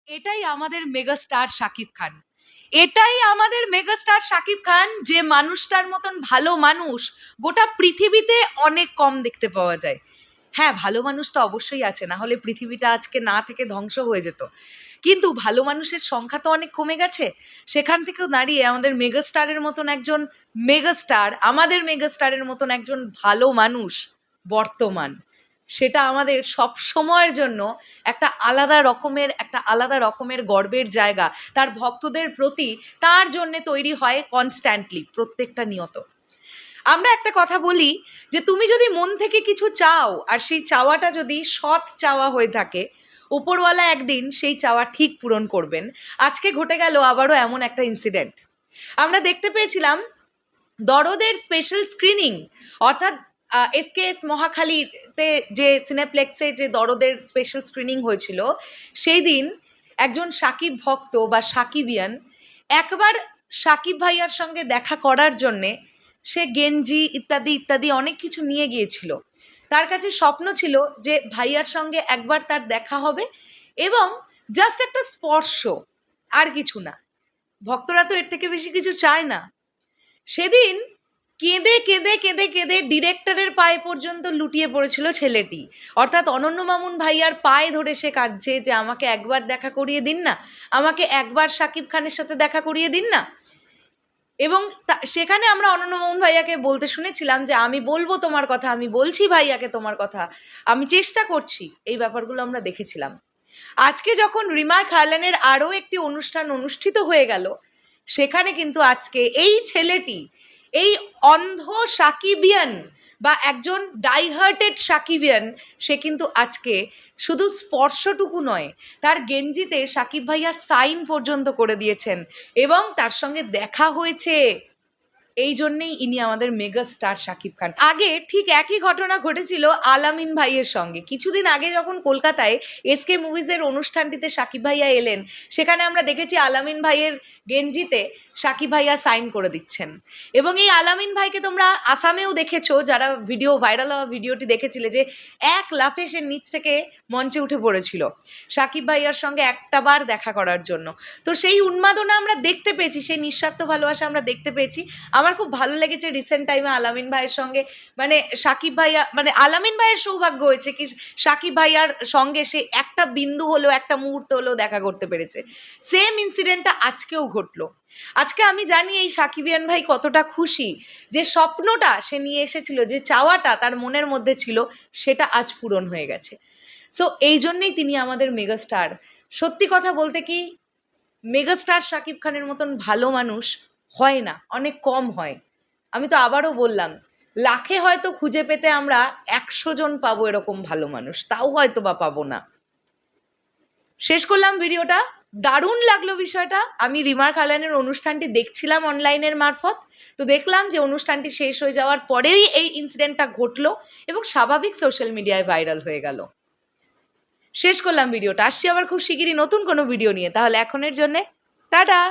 এটাই আমাদের মেগাস্টার শাকিব খান। এটাই আমাদের মেগাস্টার শাকিব খান, যে মানুষটার মতন ভালো মানুষ গোটা পৃথিবীতে অনেক কম দেখতে পাওয়া যায়। হ্যাঁ, ভালো মানুষ তো অবশ্যই আছে, না হলে পৃথিবীটা আজকে না থেকে ধ্বংস হয়ে যেত। কিন্তু ভালো মানুষের সংখ্যা তো অনেক কমে গেছে। সেখান থেকেও দাঁড়িয়ে আমাদের মেগাস্টারের মতন একজন মেগাস্টার, আমাদের মেগাস্টারের মতন একজন ভালো মানুষ বর্তমান, সেটা আমাদের সব সময়ের জন্য একটা আলাদা রকমের গর্বের জায়গা। তার ভক্তদের প্রতি তার জন্য তৈরি হয় কনস্ট্যান্টলি, প্রত্যেকটা নিয়ত। আমরা একটা কথা বলি যে তুমি যদি মন থেকে কিছু চাও আর সেই চাওয়াটা যদি সৎ চাওয়া হয়ে থাকে, উপরওয়ালা একদিন সেই চাওয়া ঠিক পূরণ করবেন। আজকে ঘটে গেল আবারও এমন একটা ইনসিডেন্ট। আমরা দেখতে পেয়েছিলাম দরদের স্পেশাল স্ক্রিনিং, অর্থাৎ এসকেএস মহাখালীতে যে সিনেপ্লেক্সে যে দরদের স্পেশাল স্ক্রিনিং হয়েছিল, সেই দিন একজন সাকিব ভক্ত বা সাকিবিয়ান একবার সাকিব ভাইয়ার সঙ্গে দেখা করার জন্যে সে গেঞ্জি ইত্যাদি ইত্যাদি অনেক কিছু নিয়ে গিয়েছিল। তার কাছে স্বপ্ন ছিল যে ভাইয়ার সঙ্গে একবার তার দেখা হবে এবং জাস্ট একটা স্পর্শ, আর কিছু না। ভক্তরা তো এর থেকে বেশি কিছু চায় না। সেদিন কেঁদে কেঁদে কেঁদে কেঁদে ডিরেক্টরের পায়ে পর্যন্ত লুটিয়ে পড়েছিল ছেলেটি, অর্থাৎ অনন্য মামুন ভাইয়ার পায়ে ধরে সে কাঁদছে যে আমাকে একবার দেখা করিয়ে দিন না, আমাকে একবার শাকিব খানের সাথে দেখা করিয়ে দিন না। এবং সেখানে আমরা অনন্য মামুন ভাইয়াকে বলতে শুনেছিলাম যে আমি বলবো তোমার কথা, আমি বলছি ভাইয়াকে তোমার কথা, আমি চেষ্টা করছি। এই ব্যাপারগুলো আমরা দেখেছিলাম। আজকে যখন রিমার খায়লানের আরও একটি অনুষ্ঠান অনুষ্ঠিত হয়ে গেল, সেখানে কিন্তু আজকে এই ছেলেটি, এই অন্ধ সাকিবিয়ান বা একজন ডাইহার্টেড সাকিবিয়ান, সে কিন্তু আজকে শুধু স্পর্শটুকু নয়, তার গেঞ্জিতে সাকিব ভাইয়া সাইন পর্যন্ত করে দিয়েছেন এবং তার সঙ্গে দেখা হয়েছে। এই জন্যেই ইনি আমাদের মেগা স্টার শাকিব খান। আগে ঠিক একই ঘটনা ঘটেছিল আলামিন ভাইয়ের সঙ্গে। কিছুদিন আগে যখন কলকাতায় এসকে মুভিজের অনুষ্ঠানটিতে শাকিব ভাইয়া এলেন, সেখানে আমরা দেখেছি আলামিন ভাইয়ের গেঞ্জিতে শাকিব ভাইয়া সাইন করে দিচ্ছেন। এবং এই আলামিন ভাইকে তোমরা আসামেও দেখেছো, যারা ভাইরাল হওয়া ভিডিওটি দেখেছিলে, যে এক লাফে সে নিচ থেকে মঞ্চে উঠে পড়েছিল শাকিব ভাইয়ার সঙ্গে একটাবার দেখা করার জন্য। তো সেই উন্মাদনা আমরা দেখতে পেয়েছি, সেই নিঃস্বার্থ ভালোবাসা আমরা দেখতে পেয়েছি। আমার খুব ভালো লেগেছে রিসেন্ট টাইমে আলামিন ভাইয়ের সঙ্গে, মানে সাকিব ভাইয়া, মানে আলামিন ভাইয়ের সৌভাগ্য হয়েছে কি সাকিব ভাইয়ার সঙ্গে সে একটা বিন্দু হলো, একটা মুহূর্ত হলেও দেখা করতে পেরেছে। সেম ইনসিডেন্টটা আজকেও ঘটলো। আজকে আমি জানি এই সাকিবিয়ান ভাই কতটা খুশি যে স্বপ্নটা সে নিয়ে এসেছিল, যে চাওয়াটা তার মনের মধ্যে ছিল, সেটা আজ পূরণ হয়ে গেছে। সো এই জন্যেই তিনি আমাদের মেগাস্টার। সত্যি কথা বলতে কি, মেগাস্টার শাকিব খানের মতন ভালো মানুষ হয় না, অনেক কম হয়। আমি তো আবারও বললাম, লাখে হয়তো খুঁজে পেতে আমরা 100 জন পাবো এরকম ভালো মানুষ, তাও হয়তো বা পাবো না। শেষ করলাম ভিডিওটা। দারুণ লাগলো বিষয়টা। আমি রিমার খায়লানের অনুষ্ঠানটি দেখছিলাম অনলাইনের মারফত। তো দেখলাম যে অনুষ্ঠানটি শেষ হয়ে যাওয়ার পরেই এই ইনসিডেন্টটা ঘটলো এবং স্বাভাবিক সোশ্যাল মিডিয়ায় ভাইরাল হয়ে গেল। শেষ করলাম ভিডিওটা। আসছি আবার খুব শিগগিরই নতুন কোনো ভিডিও নিয়ে। তাহলে এখনের জন্যে টাটা।